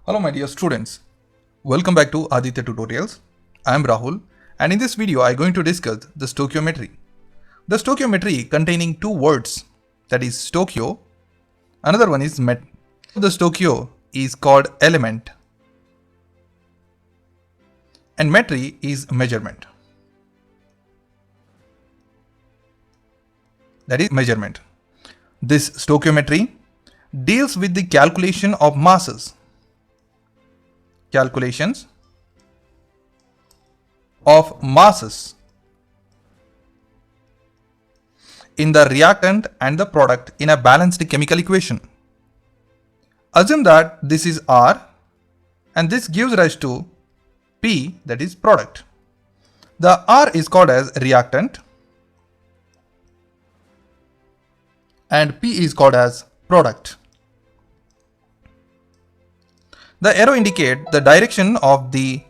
Hello my dear students, welcome back to Aditya Tutorials. I am Rahul and in this video I am going to discuss the stoichiometry. The stoichiometry containing two words, that is stoichio, another one is met. The stoichio is called element and metry is measurement. That is measurement. This stoichiometry deals with the calculation of masses. Calculations of masses in the reactant and the product in a balanced chemical equation. Assume that this is R and this gives rise to P, that is product. The R is called as reactant and P is called as product. The arrow indicates the direction of the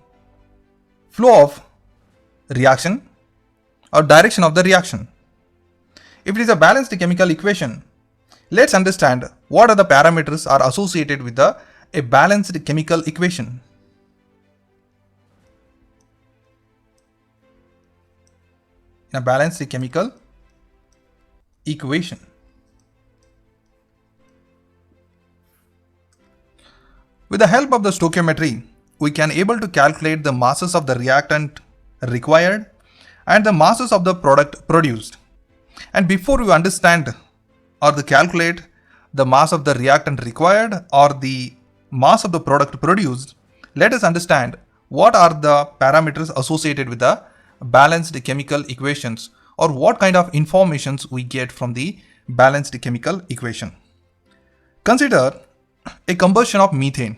flow of reaction or direction of the reaction. If it is a balanced chemical equation, let's understand what are the parameters are associated with a balanced chemical equation. In a balanced chemical equation, with the help of the stoichiometry, we can able to calculate the masses of the reactant required and the masses of the product produced. And before we understand or calculate the mass of the reactant required or the mass of the product produced, let us understand what are the parameters associated with the balanced chemical equations or what kind of informations we get from the balanced chemical equation. Consider a combustion of methane.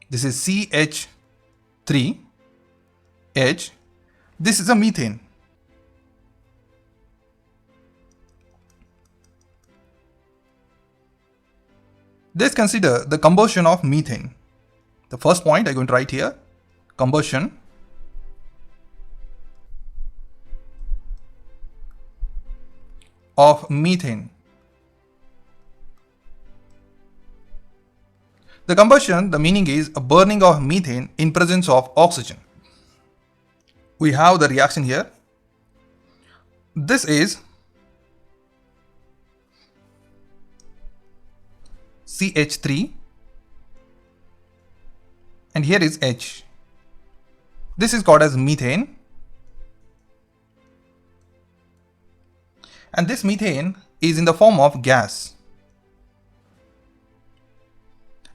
This is CH3H. This is a methane. Let's consider the combustion of methane. The first point I'm going to write here, combustion of methane. The combustion, the meaning is a burning of methane in presence of oxygen. We have the reaction here. This is CH3 and here is H. This is called as methane. And this methane is in the form of gas.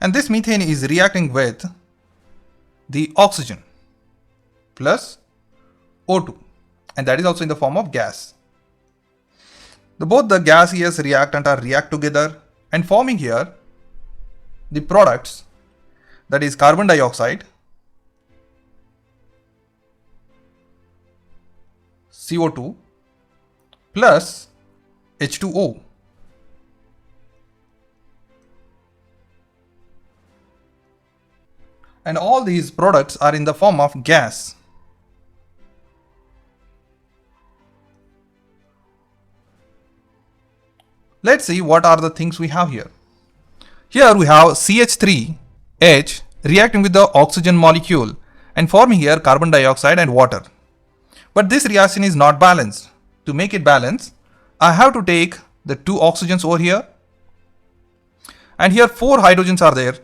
And this methane is reacting with the oxygen plus O2, and that is also in the form of gas. Both the gaseous reactant are react together and forming here the products, that is carbon dioxide, CO2 plus H2O. And all these products are in the form of gas. Let's see what are the things we have here. Here we have CH3H reacting with the oxygen molecule and forming here carbon dioxide and water. But this reaction is not balanced. To make it balanced, I have to take the two oxygens over here. And here 4 hydrogens are there.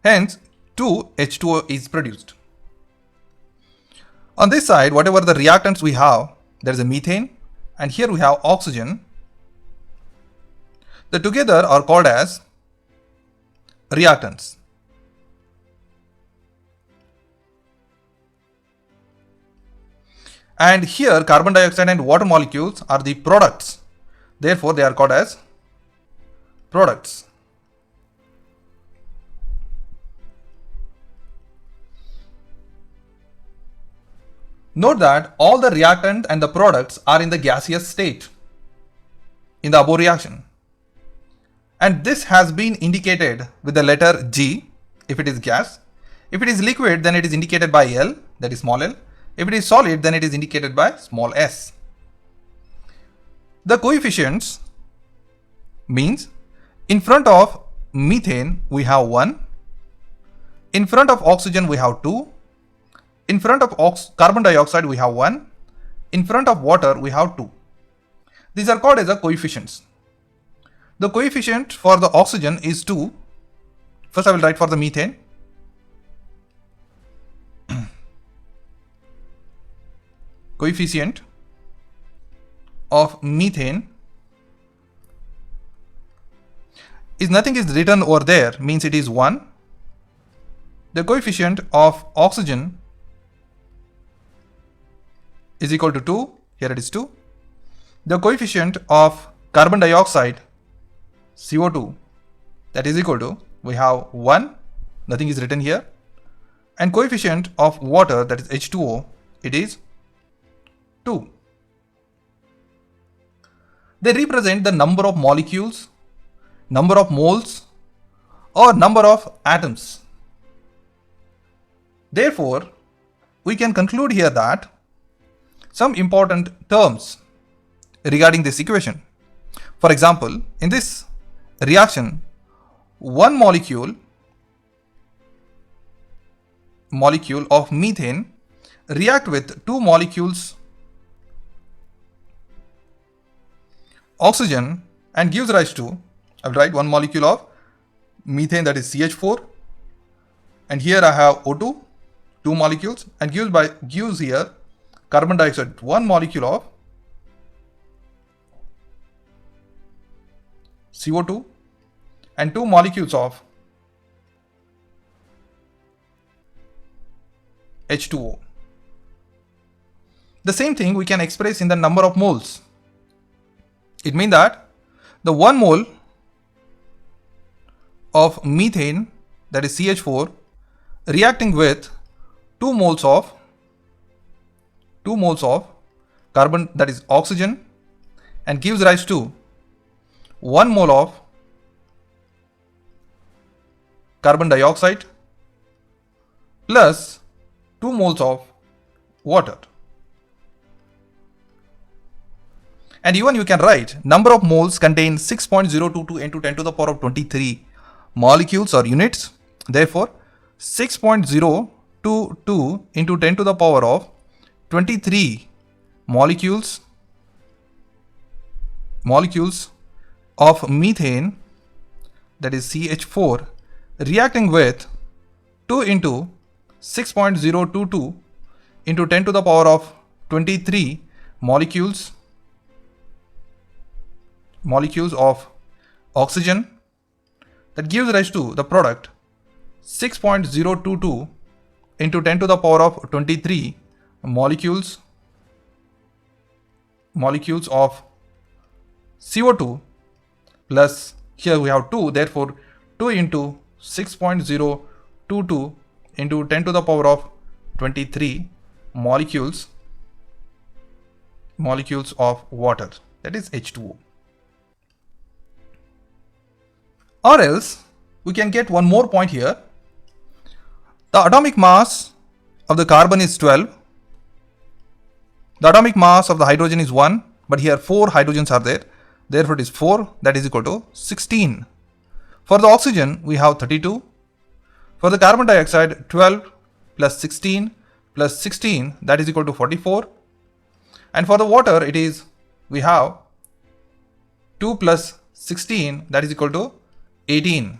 Hence, 2 H2O is produced. On this side, whatever the reactants we have, there is a methane, and here we have oxygen. The together are called as reactants. And here, carbon dioxide and water molecules are the products. Therefore, they are called as products. Note that all the reactant and the products are in the gaseous state in the above reaction. And this has been indicated with the letter G if it is gas. If it is liquid, then it is indicated by L, that is small l. If it is solid, then it is indicated by small s. The coefficients means in front of methane we have 1 In front of oxygen we have 2. In front of carbon dioxide we have 1. In front of water we have 2. These are called as the coefficients. The coefficient for the oxygen is 2. First I will write for the methane. Coefficient of methane is nothing is written over there, means it is 1. The coefficient of oxygen is equal to 2. Here it is 2. The coefficient of carbon dioxide, CO2, that is equal to, we have 1. Nothing is written here. And coefficient of water, that is H2O, it is 2. They represent the number of molecules, number of moles, or number of atoms. Therefore, we can conclude here that some important terms regarding this equation. For example, in this reaction, one molecule of methane react with 2 molecules oxygen and gives rise to, I will write 1 molecule of methane, that is CH4, and here I have O2, 2 molecules, and gives here carbon dioxide, 1 molecule of CO2 and 2 molecules of H2O. The same thing we can express in the number of moles. It means that the 1 mole of methane, that is CH4, reacting with 2 moles of carbon, that is oxygen, and gives rise to 1 mole of carbon dioxide plus 2 moles of water. And even you can write number of moles contain 6.022 into 10 to the power of 23 molecules or units. Therefore, 6.022 into 10 to the power of 23 molecules of methane, that is CH4, reacting with 2 into 6.022 into 10 to the power of 23 molecules of oxygen, that gives rise to the product 6.022 into 10 to the power of 23 molecules of CO2 plus, here we have 2, therefore 2 into 6.022 into 10 to the power of 23 molecules of water, that is H2O. Or else we can get one more point here. The atomic mass of the carbon is 12. The atomic mass of the hydrogen is 1, but here 4 hydrogens are there. Therefore, it is 4, that is equal to 16. For the oxygen, we have 32. For the carbon dioxide, 12 plus 16 plus 16, that is equal to 44. And for the water, we have 2 plus 16, that is equal to 18.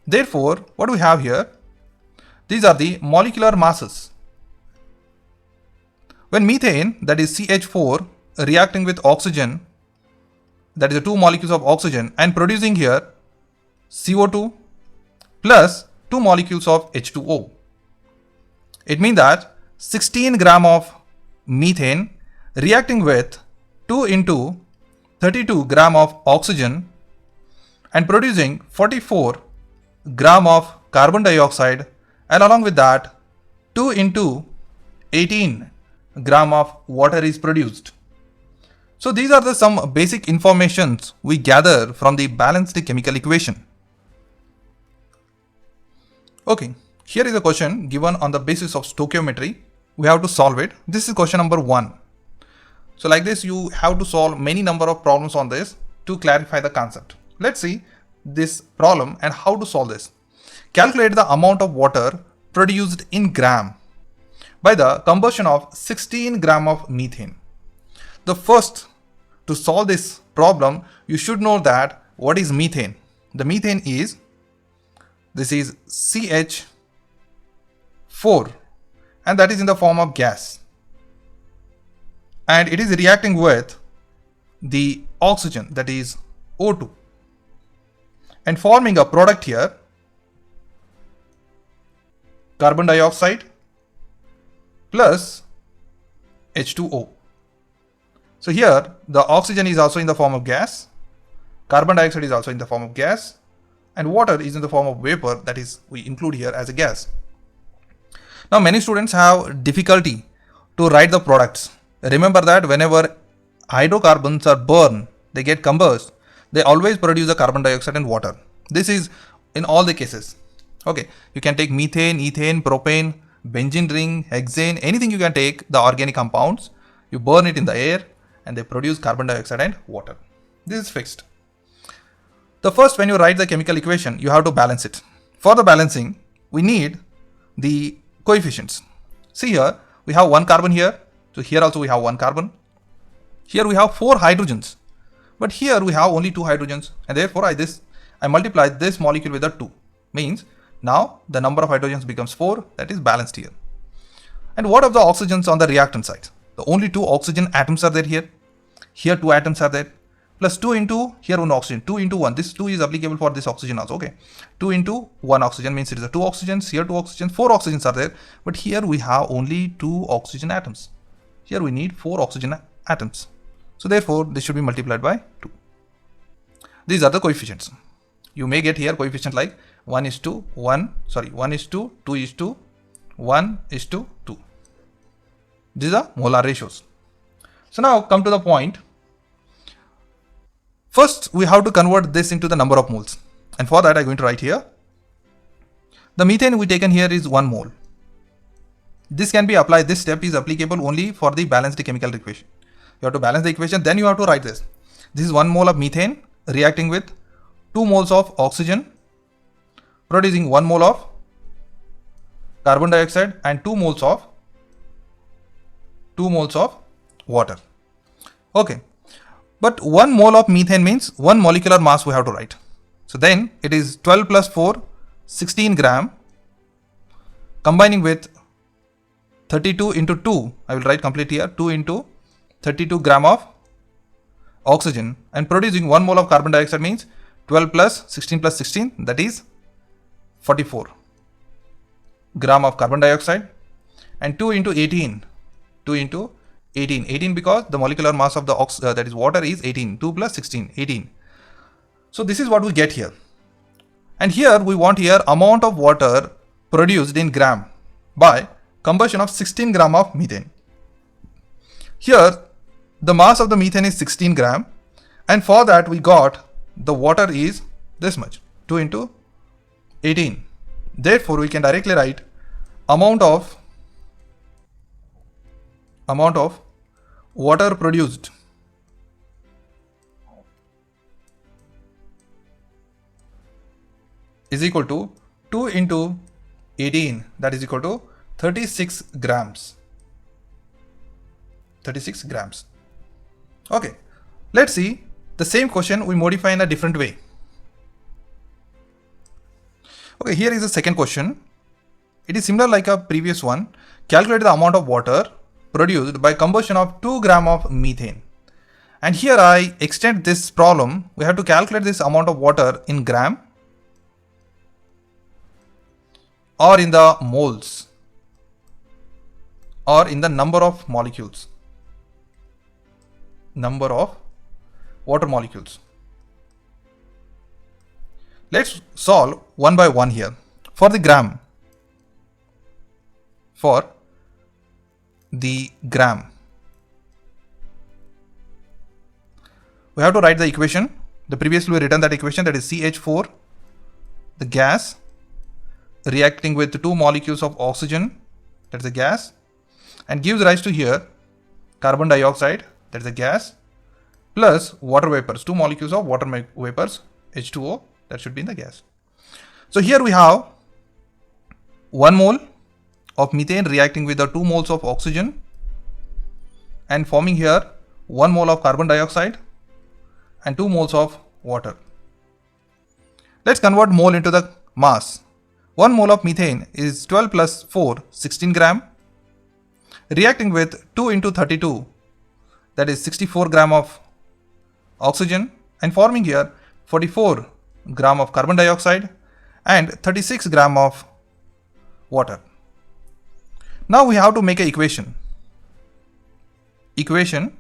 Therefore, what do we have here? These are the molecular masses. When methane, that is CH4, reacting with oxygen, that is the 2 molecules of oxygen, and producing here CO2 plus 2 molecules of H2O. It means that 16 gram of methane reacting with 2 into 32 gram of oxygen and producing 44 gram of carbon dioxide, and along with that 2 into 18 gram of water is produced. So these are some basic informations we gather from the balanced chemical equation. Okay, here is a question given on the basis of stoichiometry. We have to solve it. This is question number 1. So like this, you have to solve many number of problems on this to clarify the concept. Let's see this problem and how to solve this. Calculate the amount of water produced in gram by the combustion of 16 gram of methane. The first, to solve this problem, you should know that what is methane. The methane is, this is CH4, and that is in the form of gas, and it is reacting with the oxygen, that is O2, and forming a product here, carbon dioxide plus H2O. So here the oxygen is also in the form of gas, carbon dioxide is also in the form of gas, and water is in the form of vapor, that is we include here as a gas. Now many students have difficulty to write the products. Remember that whenever hydrocarbons are burned, they get combust, they always produce the carbon dioxide and water. This is in all the cases. Okay, you can take methane, ethane, propane, benzene ring, hexane, anything you can take the organic compounds, you burn it in the air and they produce carbon dioxide and water. This is fixed. The first, when you write the chemical equation, you have to balance it. For the balancing, we need the coefficients. See here, we have one carbon here. So here also we have one carbon. Here we have 4 hydrogens. But here we have only 2 hydrogens. And therefore I multiply this molecule with a 2. Means now the number of hydrogens becomes 4. That is balanced here. And what of the oxygens on the reactant side? The only 2 oxygen atoms are there here. Here 2 atoms are there. Plus 2 into, here 1 oxygen, 2 into 1. This 2 is applicable for this oxygen also, okay. 2 into 1 oxygen means it is a 2 oxygens, here 2 oxygens, 4 oxygens are there. But here we have only 2 oxygen atoms. Here we need 4 oxygen atoms. So therefore, this should be multiplied by 2. These are the coefficients. You may get here coefficient like 1 is to 1, 2 is to 1 is to 2. These are molar ratios. So now come to the point. First, we have to convert this into the number of moles. And for that, I'm going to write here. The methane we taken here is 1 mole. This can be applied, this step is applicable only for the balanced chemical equation. You have to balance the equation, then you have to write this. This is 1 mole of methane reacting with 2 moles of oxygen, producing 1 mole of carbon dioxide and 2 moles of water. Okay. But 1 mole of methane means 1 molecular mass we have to write. So then it is 12 plus 4, 16 gram, combining with 32 into 2, I will write complete here, 2 into 32 gram of oxygen, and producing 1 mole of carbon dioxide means 12 plus 16 plus 16, that is 44 gram of carbon dioxide, and 2 into 18, 18 because the molecular mass of the that is water is 18, 2 plus 16, 18. So this is what we get here. And here we want here amount of water produced in gram by combustion of 16 gram of methane. Here the mass of the methane is 16 gram, and for that we got the water is this much, 2 into 18. Therefore we can directly write amount of water produced is equal to 2 into 18, that is equal to 36 grams. 36 grams. Okay, let's see the same question we modify in a different way. Okay, here is the second question. It is similar like a previous one. Calculate the amount of water produced by combustion of 2 gram of methane. And here I extend this problem. We have to calculate this amount of water in gram or in the moles or in the number of molecules, number of water molecules. Let's solve one by one here. For the gram, we have to write the equation. The previously we written that equation, that is CH4, the gas, reacting with 2 molecules of oxygen, that's the gas, and gives rise to here carbon dioxide, that's the gas, plus water vapors, 2 molecules of water vapors, H2O, that should be in the gas. So here we have 1 mole of methane reacting with the 2 moles of oxygen and forming here 1 mole of carbon dioxide and 2 moles of water. Let's convert mole into the mass. 1 mole of methane is 12 plus 4, 16 gram, reacting with 2 into 32, that is 64 gram of oxygen, and forming here 44 gram of carbon dioxide and 36 gram of water. Now we have to make an equation. Equation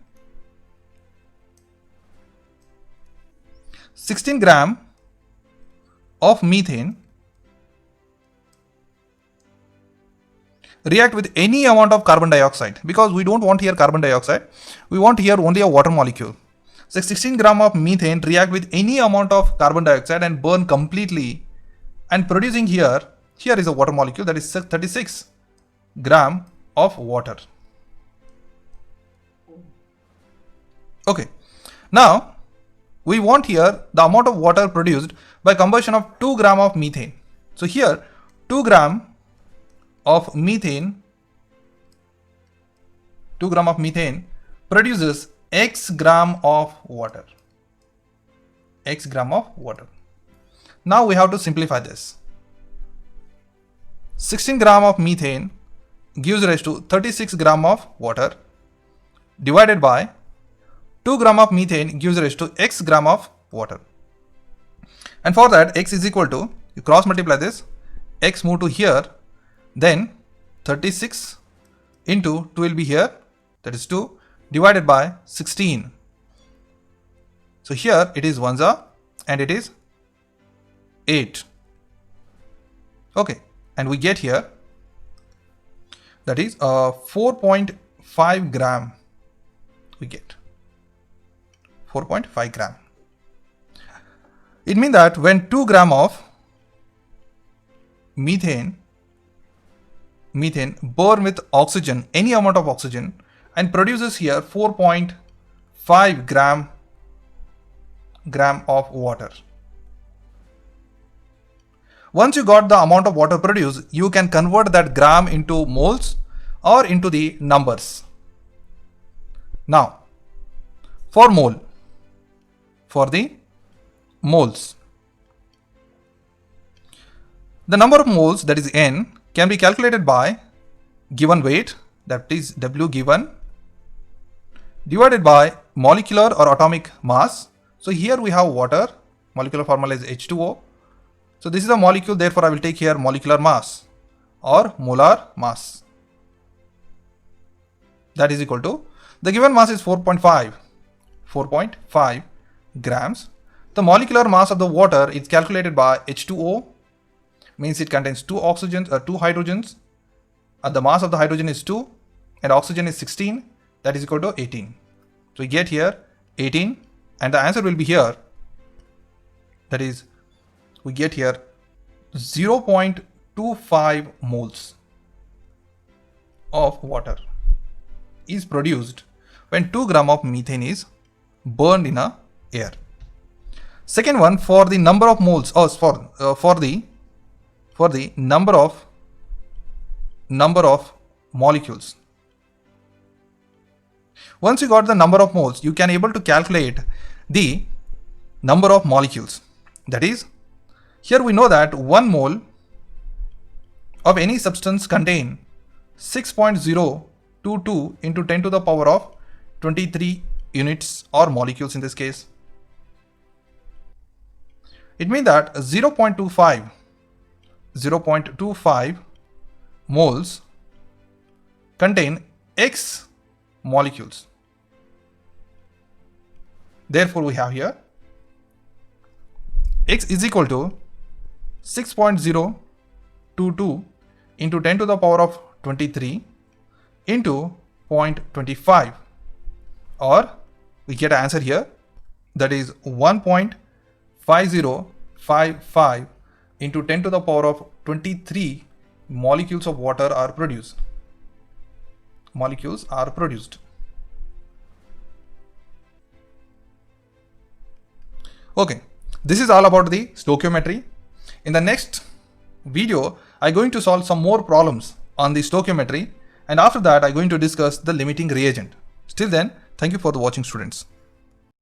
16 gram of methane react with any amount of carbon dioxide, because we don't want here carbon dioxide, we want here only a water molecule. So 16 gram of methane react with any amount of carbon dioxide and burn completely, and producing here is a water molecule, that is 36 gram of water. Okay, now we want here the amount of water produced by combustion of 2 gram of methane. So here 2 gram of methane produces x gram of water. X gram of water. Now we have to simplify this. 16 gram of methane gives rise to 36 gram of water divided by 2 gram of methane gives rise to x gram of water. And for that, x is equal to, you cross multiply this, x move to here, then 36 into 2 will be here, that is 2, divided by 16. So here it is 1s and it is 8. Okay, and we get here, that is 4.5 gram, we get 4.5 gram. It means that when 2 gram of methane burn with oxygen, any amount of oxygen, and produces here 4.5 gram of water. Once you got the amount of water produced, you can convert that gram into moles or into the numbers. Now, for the moles, the number of moles, that is N, can be calculated by given weight, that is W given, divided by molecular or atomic mass. So here we have water, molecular formula is H2O. So this is a molecule, therefore I will take here molecular mass or molar mass. That is equal to, the given mass is 4.5 grams. The molecular mass of the water is calculated by H2O, means it contains 2 hydrogens. The mass of the hydrogen is 2 and oxygen is 16, that is equal to 18. So we get here 18 and the answer will be here, that is we get here 0.25 moles of water is produced when 2 gram of methane is burned in a air. Second one, for the number of moles, for the number of molecules. Once you got the number of moles, you can able to calculate the number of molecules. That is, here we know that 1 mole of any substance contain 6.022 into 10 to the power of 23 units or molecules in this case. It means that 0.25 moles contain X molecules. Therefore, we have here X is equal to 6.022 into 10 to the power of 23 into 0.25, or we get an answer here, that is 1.5055 into 10 to the power of 23 molecules of water are produced. Okay, this is all about the stoichiometry. In the next video, I'm going to solve some more problems on the stoichiometry, and after that I'm going to discuss the limiting reagent. Till then, thank you for watching, students.